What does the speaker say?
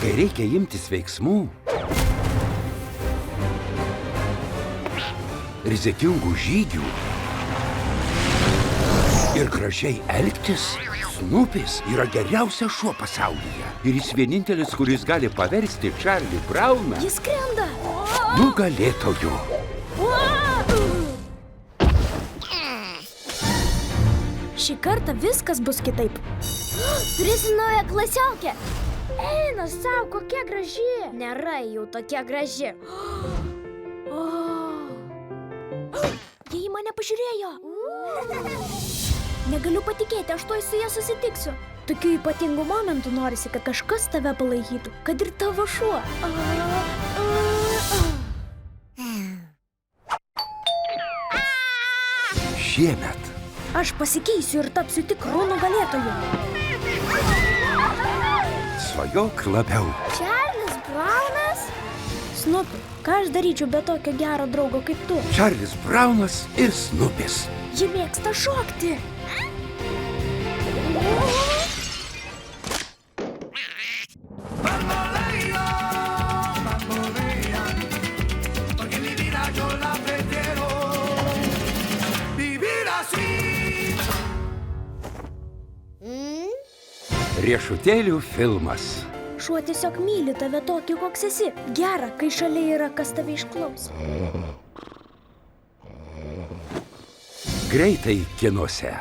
Kai reikia imtis veiksmų, rizikingų žygių ir gražiai elgtis, Snupis yra geriausias šuo pasaulyje. Ir jis vienintelis, kuris gali paversti Čarlį Brauną Jis skrenda. nugalėtoju. Šį kartą viskas bus kitaip. Turėsi naują klasiokę. Eina savo, kokia graži. Nėra jau tokia graži. Jie į mane pažiūrėjo. Negaliu patikėti, aš tuoj su ja susitiksiu. Tokių ypatingų momentų norisi, kad kažkas tave palaikytų, kad ir tavo šuo. Šiemet Aš pasikeisiu ir tapsiu tikrų nugalėtojų. svajok labiau. Čarlis Braunas? Snupi, ką aš daryčiau be tokio gero draugo kaip tu? Čarlis Braunas ir Snupis. Ji mėgsta šokti. Riešutėlių filmas. Šuo tiesiog myli tave tokį, koks esi. Gera, kai šalia yra, kas tave išklaus. Greitai kinuose.